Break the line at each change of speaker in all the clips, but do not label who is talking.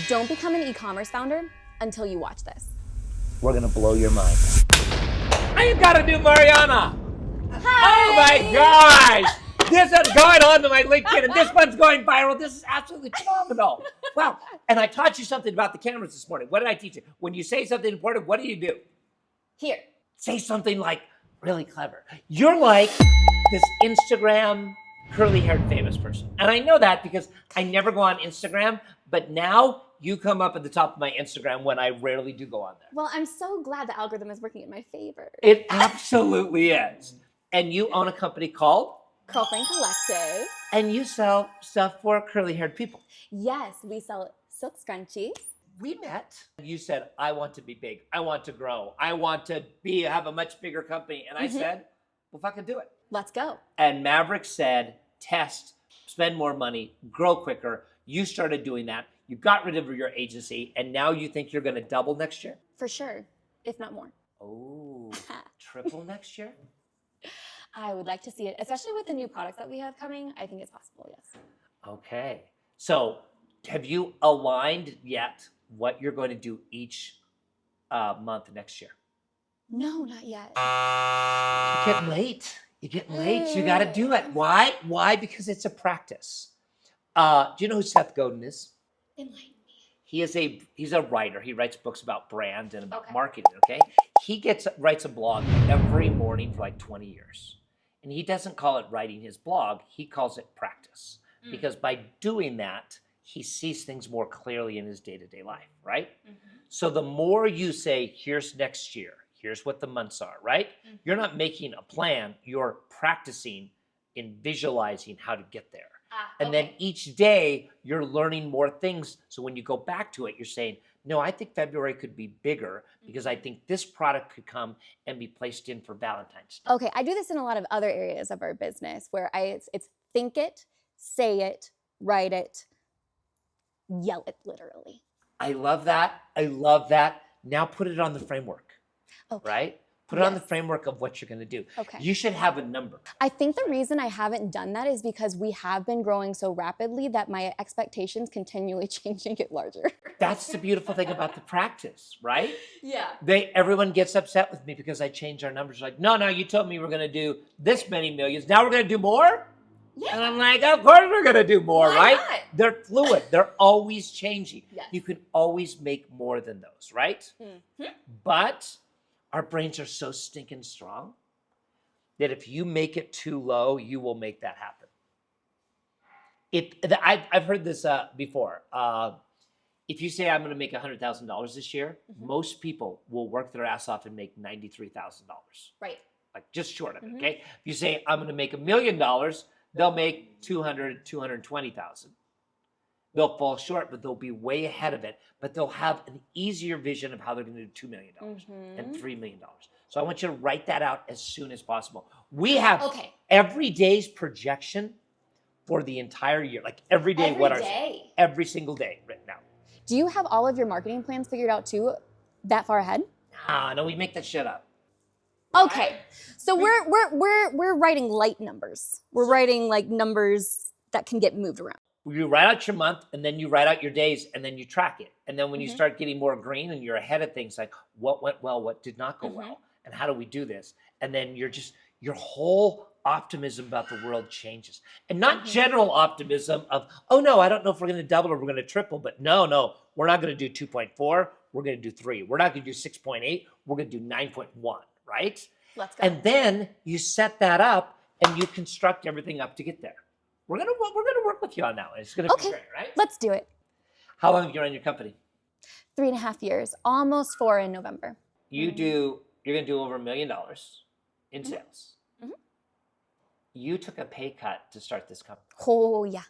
Don't become an e-commerce founder until you watch this.
We're gonna blow your mind.
I got a new Mariana.
Hi.
Oh my gosh. This is going on to my LinkedIn and this one's going viral. This is absolutely phenomenal. Wow. And I taught you something about the cameras this morning. What did I teach you? When you say something important, what do?
Here.
Say something like really clever. You're like this Instagram curly-haired famous person. And I know that because I never go on Instagram, but now you come up at the top of my Instagram when I rarely do go on there.
Well, I'm so glad the algorithm is working in my favor.
It absolutely is. And you own a company called?
Curlfriend Collective.
And you sell stuff for curly-haired people.
Yes, we sell silk scrunchies.
We met. You said, I want to be big. I want to grow. I want to have a much bigger company. And I said, well, fucking do it.
Let's go.
And Maverick said, test, spend more money, grow quicker. You started doing that. You got rid of your agency. And now you think you're going to double next year?
For sure, if not more.
Oh, triple next year?
I would like to see it, especially with the new products that we have coming. I think it's possible, yes.
Okay. So have you aligned yet what you're going to do each month next year?
No, not yet.
You're getting late. You're getting late. You got to do it. Why? Why? Because it's a practice. Do you know who Seth Godin is?
Enlighten me.
He's a writer. He writes books about brand and about marketing, okay? He writes a blog every morning for like 20 years. And he doesn't call it writing his blog. He calls it practice. Because by doing that, he sees things more clearly in his day-to-day life, right? So the more you say, here's next year, here's what the months are, right? You're not making a plan. You're practicing in visualizing how to get there. And then each day you're learning more things. So when you go back to it, you're saying, no, I think February could be bigger because I think this product could come and be placed in for Valentine's Day.
Okay, I do this in a lot of other areas of our business where it's think it, say it, write it, yell it literally.
I love that. I love that. Now put it on the framework, right? Put it on the framework of what you're going to do.
Okay.
You should have a number.
I think the reason I haven't done that is because we have been growing so rapidly that my expectations continually change and get larger.
That's the beautiful thing about the practice, right?
Yeah.
Everyone gets upset with me because I change our numbers. Like, no, you told me we're going to do this many millions. Now we're going to do more?
Yeah.
And I'm like, of course we're going to do more,
Why
right?
not?
They're fluid. They're always changing.
Yes.
You can always make more than those, right? But our brains are so stinking strong that if you make it too low, you will make that happen. I've heard this before. If you say I'm going to make $100,000 this year, most people will work their ass off and make $93,000.
Right.
Like just short of it, okay? If you say I'm going to make $1 million, they'll make 220,000. They'll fall short, but they'll be way ahead of it. But they'll have an easier vision of how they're going to do $2 million and $3 million. So I want you to write that out as soon as possible. We have every day's projection for the entire year, like every day. Every single day written out.
Do you have all of your marketing plans figured out too, that far ahead?
No, we make that shit up.
Okay, so we're writing light numbers. We're writing like numbers that can get moved around.
You write out your month, and then you write out your days, and then you track it. And then when you start getting more green and you're ahead of things, like what went well, what did not go well, and how do we do this? And then your whole optimism about the world changes. And not general optimism of, oh no, I don't know if we're going to double or we're going to triple, but no, we're not going to do 2.4, we're going to do 3. We're not going to do 6.8, we're going to do 9.1, right?
Let's go.
And then you set that up and you construct everything up to get there. We're gonna work with you on that one. It's gonna be great, right?
Let's do it.
How long have you run your company?
3.5 years, almost 4 in November.
You're gonna do over $1 million in sales. You took a pay cut to start this company.
Oh yeah.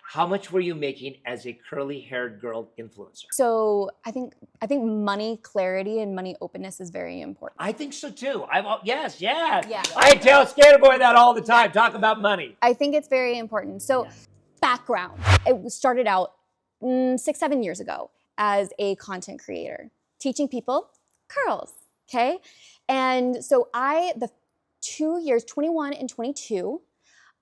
How much were you making as a curly-haired girl influencer?
So I think money clarity and money openness is very important.
I think so too. Yes. I tell Skater Boy that all the time. Talk about money.
I think it's very important. So background, it started out 6-7 years ago as a content creator, teaching people curls, okay? And so the 2 years, 21 and 22,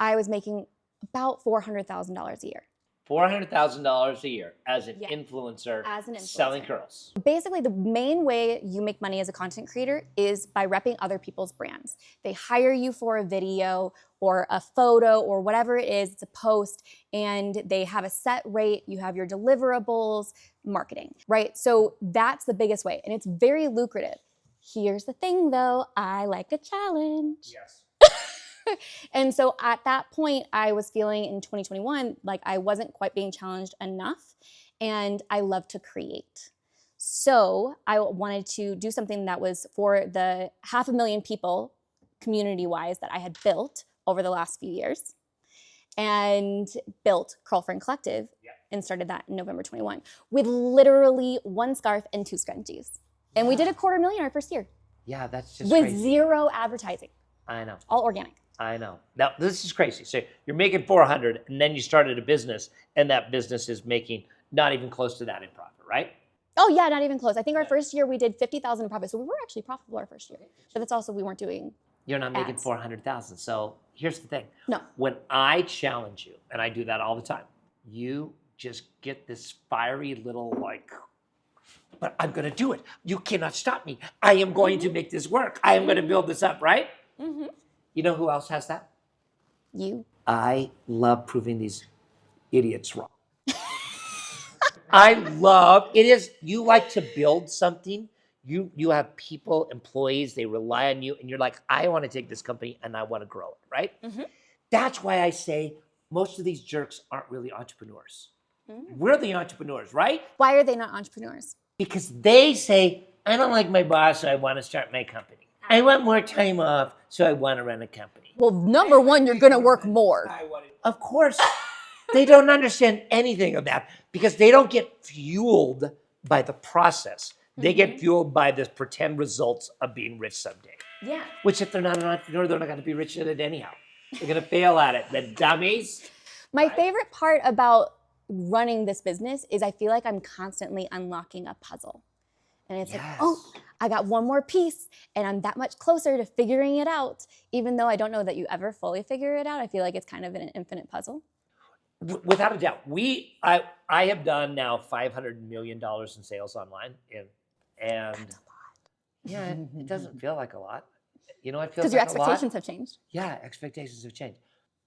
I was making about $400,000 a year.
$400,000 a year as an influencer, selling curls.
Basically, the main way you make money as a content creator is by repping other people's brands. They hire you for a video or a photo or whatever it is, it's a post, and they have a set rate, you have your deliverables, marketing, right? So that's the biggest way, and it's very lucrative. Here's the thing though, I like a challenge.
Yes.
And so at that point, I was feeling in 2021 like I wasn't quite being challenged enough, and I love to create. So I wanted to do something that was for the 500,000 people community-wise that I had built over the last few years, and built Curlfriend Collective and started that in November 21 with literally one scarf and 2 scrunchies. And we did $250,000 our first year.
Yeah, that's just
with
crazy.
Zero advertising.
I know.
All organic.
I know. Now, this is crazy. So you're making 400 and then you started a business and that business is making not even close to that in profit, right?
Oh yeah, not even close. I think our first year we did 50,000 in profit. So we were actually profitable our first year. But that's also, we weren't doing
You're not making
ads.
400,000. So here's the thing.
No.
When I challenge you, and I do that all the time, you just get this fiery little like, but I'm going to do it. You cannot stop me. I am going to make this work. I am going to build this up, right?
Mm-hmm.
You know who else has that?
You.
I love proving these idiots wrong. I love it. Is you like to build something. You have people, employees, they rely on you, and you're like, I want to take this company and I want to grow it, right?
Mm-hmm.
That's why I say most of these jerks aren't really entrepreneurs. We're the entrepreneurs, right?
Why are they not entrepreneurs?
Because they say, I don't like my boss, so I want to start my company. I want more time off, so I want to run a company.
Well, number one, you're going to work more.
Of course, they don't understand anything of that because they don't get fueled by the process. They get fueled by the pretend results of being rich someday.
Yeah.
Which if they're not an entrepreneur, they're not going to be rich at it anyhow. They're going to fail at it. The dummies.
My favorite part about running this business is I feel like I'm constantly unlocking a puzzle. And it's like, oh, I got one more piece and I'm that much closer to figuring it out. Even though I don't know that you ever fully figure it out, I feel like it's kind of an infinite puzzle.
Without a doubt. I have done now $500 million in sales online. And
That's a lot.
yeah, it doesn't feel like a lot. You know, it feels
Because your
like a lot.
expectations have changed.
Yeah, expectations have changed.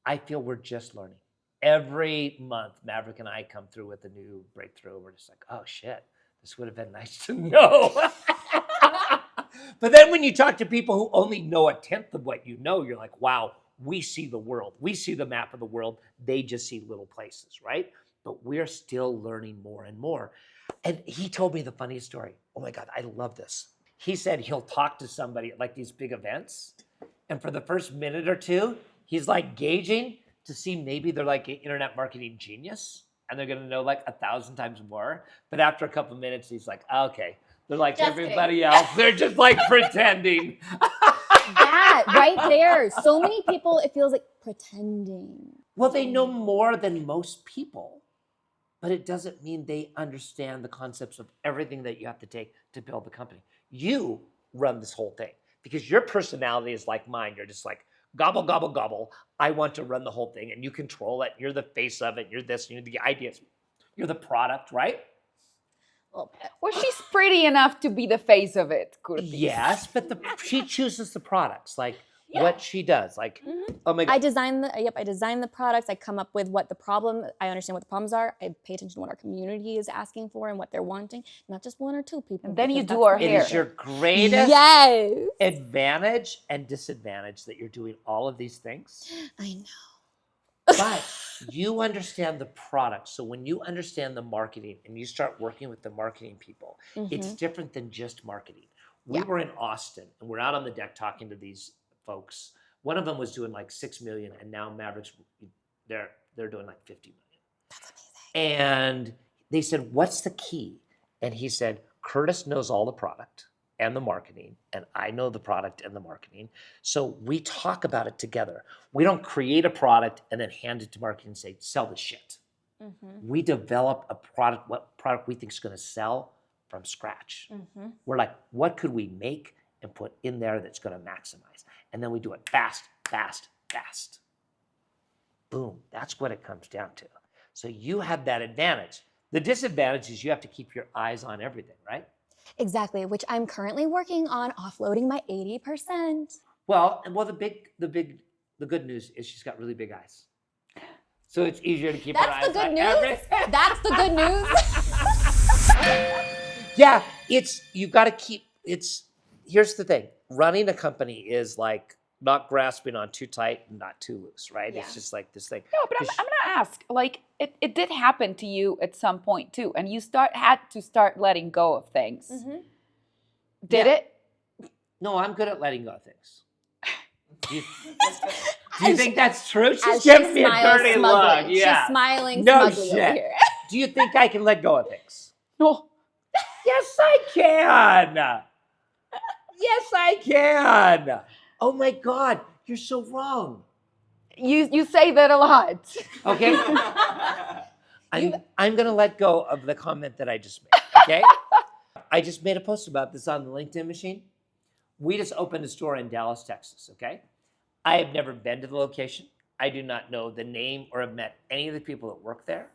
I feel we're just learning. Every month, Maverick and I come through with a new breakthrough. We're just like, oh shit, this would have been nice to know. But then when you talk to people who only know a tenth of what you know, you're like, wow, we see the world. We see the map of the world. They just see little places, right? But we're still learning more and more. And he told me the funniest story. Oh my God, I love this. He said he'll talk to somebody at like these big events. And for the first minute or two, he's like gauging to see maybe they're like an internet marketing genius and they're going to know like 1,000 times more. But after a couple minutes, he's like, okay, they're like
Just
everybody else. They're just like pretending.
That right there. So many people, it feels like pretending.
Well, they know more than most people, but it doesn't mean they understand the concepts of everything that you have to take to build the company. You run this whole thing because your personality is like mine. You're just like, gobble, gobble, gobble. I want to run the whole thing and you control it. You're the face of it. You're this, you're the ideas. You're the product, right?
Well, she's pretty enough to be the face of it, Curtis.
Yes, but she chooses the products, like what she does. Like, oh my God.
I design the products. I come up with what the problem, I understand what the problems are. I pay attention to what our community is asking for and what they're wanting, not just one or two people.
And then you
because
do
that's
our
the-
It
hair.
is your greatest
Yes.
advantage and disadvantage that you're doing all of these things.
I know.
But you understand the product. So when you understand the marketing and you start working with the marketing people, it's different than just marketing. We were in Austin and we're out on the deck talking to these folks. One of them was doing like 6 million and now Mavericks, they're doing like 50 million.
That's amazing.
And they said, what's the key? And he said, Curtis knows all the product and the marketing, and I know the product and the marketing. So we talk about it together. We don't create a product and then hand it to marketing and say, sell the shit. We develop a product, what product we think is going to sell from scratch. We're like, what could we make and put in there that's going to maximize? And then we do it fast, fast, fast. Boom. That's what it comes down to. So you have that advantage. The disadvantage is you have to keep your eyes on everything, right?
Exactly, which I'm currently working on offloading my 80%.
Well, the good news is she's got really big eyes. So it's easier to keep her eyes
That's the good
on
news.
everything.
That's the good news.
Yeah, you got to keep, here's the thing. Running a company is like not grasping on too tight and not too loose, right?
Yeah.
It's just like this thing.
No, but I'm gonna ask. Like, it did happen to you at some point too, and you had to start letting go of things.
Mm-hmm.
Did
Yeah.
it?
No, I'm good at letting go of things. Do you think that's true? She's
As
giving
she
me a
smiles
dirty
smugly.
look. Yeah.
She's smiling
No
smugly
shit.
over here.
Do you think I can let go of things?
No.
Yes, I can. Yes, I can. Oh my God, you're so wrong.
You say that a lot.
Okay. I'm gonna let go of the comment that I just made. Okay. I just made a post about this on the LinkedIn machine. We just opened a store in Dallas, Texas. Okay. I have never been to the location. I do not know the name or have met any of the people that work there.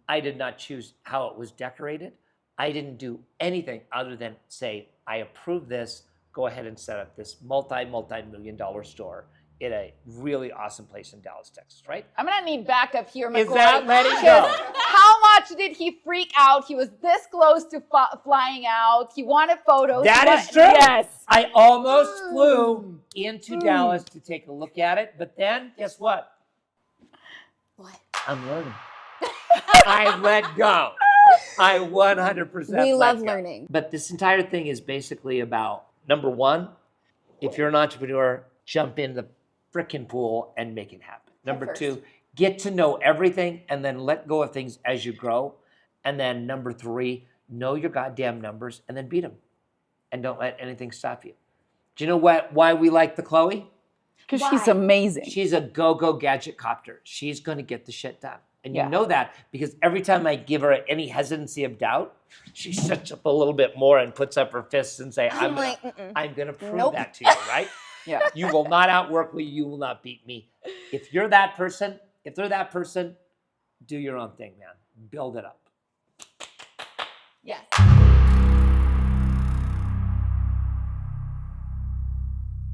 I did not choose how it was decorated. I didn't do anything other than say, I approve this, go ahead and set up this multi-million-dollar store in a really awesome place in Dallas, Texas, right?
I'm gonna need backup here, McCoy.
Is that letting go?
How much did he freak out? He was this close to flying out. He wanted photos.
That is true.
Yes.
I almost flew into Dallas to take a look at it, but then guess what?
What?
I'm learning. I let go. I 100%
We love
let go.
learning.
But this entire thing is basically about, number one, if you're an entrepreneur, jump in the frickin' pool and make it happen. Number
first.
two, get to know everything and then let go of things as you grow. And then number three, know your goddamn numbers and then beat them. And don't let anything stop you. Do you know why we like the Chloe?
Because
Why?
she's amazing.
She's a go-go gadget copter. She's going to get the shit done. And you
Yeah.
know that because every time I give her any hesitancy of doubt, she shuts up a little bit more and puts up her fists and say, I'm
like,
going to prove
Nope.
that to you, right?
Yeah.
You will not outwork me. You will not beat me. If you're that person, if they're that person, do your own thing, man. Build it up.